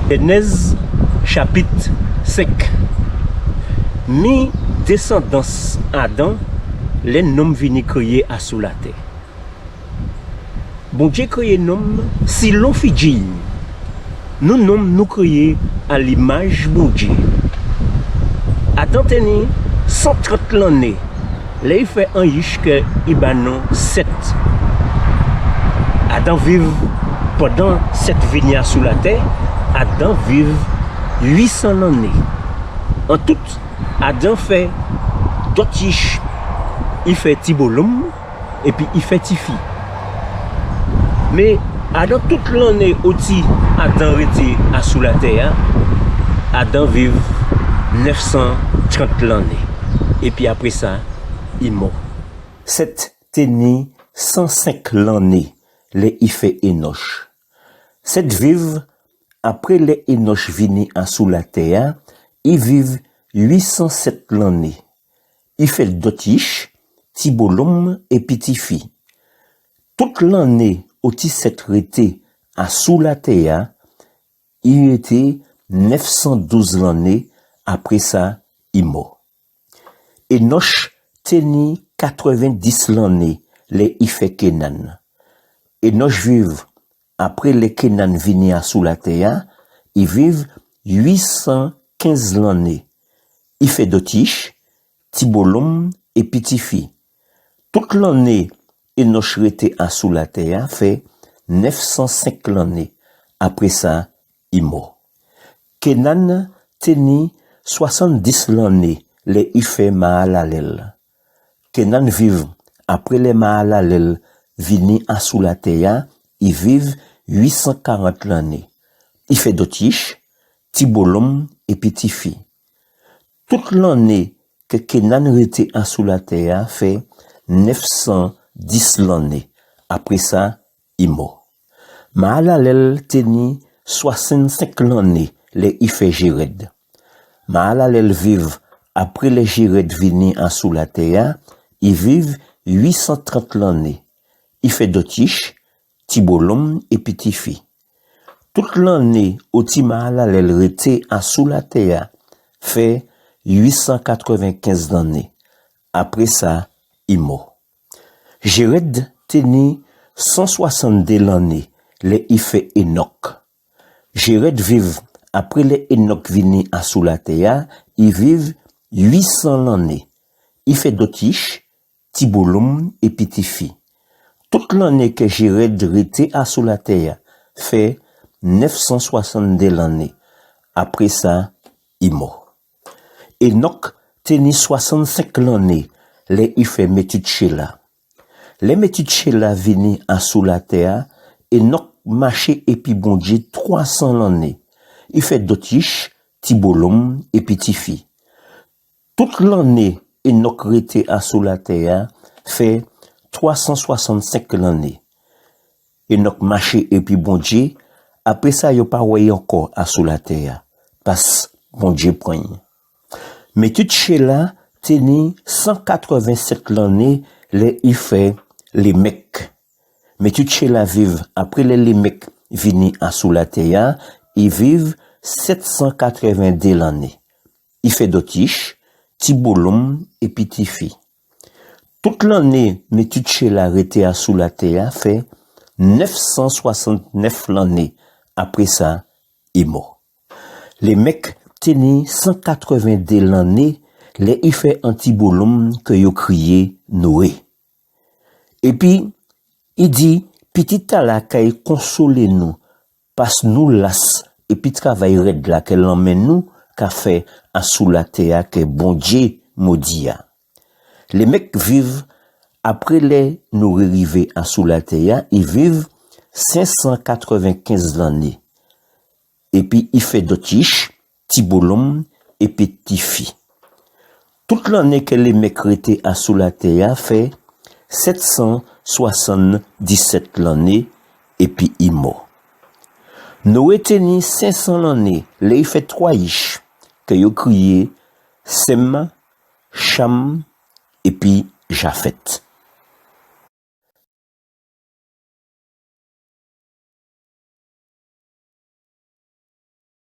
Genèse chapitre 5. Mi descendance Adam, les noms vini créer à sous la terre. Bon Dieu créé nom si l'on fit dire. Nous noms nous créés à l'image bon Dieu. Adam teni 130 l'année. Là il fait un yish que Ibanon 7. Adam vive pendant cette vie sous la terre. Adam vive 800 années. En tout, Adam fait d'autres yish. Il fait Tibolum et puis il fait Tifi. Mais Adam toute l'année aussi Adam était à sous la terre. Adam vive 930 l'année. Et puis après ça, il mort. Cette teni 105 l'année, les il fait Enoch. Cette vive, après les Enoch vini à sous la terre, il vive 807 l'année. Il fait Dotish, Tibolum et Pitifi. Toute l'année, au cette rété à sous la terre, il était 912 l'année, après ça, il mort. Enoch teni 90 l'année, les il fait Kenan. Enoch vive, après les Kenan vini à sous la terre, ils vivent 815 l'année. Il fait Dotish, Tibolum et Pitifi. Toute l'année, Enoch était à sous la terre, fait 905 l'année. Après ça, il mort. Kenan teni 70 l'année, les il fait Mahalalel. Kenan vive, après les Mahalalel, vini à sous la terre, ils vivent 840 l'année. Il fait Dotish, Tibolum et Pitifi. Toute l'année que Kenan était à sous la terre fait 910 l'année. Après ça, il mort. Mahalalel teni 65 l'année, les il fait Jéred. Mahalalel vive, après les Jéred vini à sous la terre, ils vivent 830 l'année. Il fait Dotish, Tibolum et Pitifi. Toute l'année, au Mahalalel rete à sous la terre, fait 895 l'année. Après ça, il mort. Jéred teni 162 l'année, les il fait Enoch. Jéred vive, après les Enoch vini à sous la terre, ils vivent 800 l'année. Il fait Dotish, Tibolum et Pitifi. Toute l'année que Jéred rete à sous la terre, fait 962 l'année. Après ça, il mort. Enoch teni 65 l'année, les il fait Metutchela. Les Metutchela vini à sous la terre, Enoch marché et puis bon Dieu 300 l'année. Il fait Dotish, Tibolum et Pitifi. Toute l'année, Enoch rete à sous la terre, fait 365 l'année. Enoch marché et puis bon Dieu, après ça, il pas voyé encore à sous la terre, parce bon Dieu prend. Mais tout cela teni 187 l'année, les il fait les mecs. Mais tout cela vive, après les mecs vini à sous la terre, ils vivent 782 l'année. Il fait Dotish, Tibolum et Pitifi. Toute l'année, mais tout cela rete à sous la terre, fait 969 l'année. Après ça, il mort. Les mecs teni 182 l'année, les il fait un Tibolum que yo crié Noé. Et puis, il dit, petit à la kay consoler nous, passe nous las, et puis travail red la qu'elle emmène nous, qu'a fait à sous la terre que bon Dieu maudit. Les mecs vivent, après les nous arriver à sous la terre, ils vivent 595 l'année. Et puis, il fait Dotish, Tibolum et Pitifi. Toute l'année que les mecs étaient à sous la terre fait 777 l'année, et puis il mort. Noé teni 500 l'année, là il fait 3 ish, que yo crié Sem, Cham, et puis Japhet.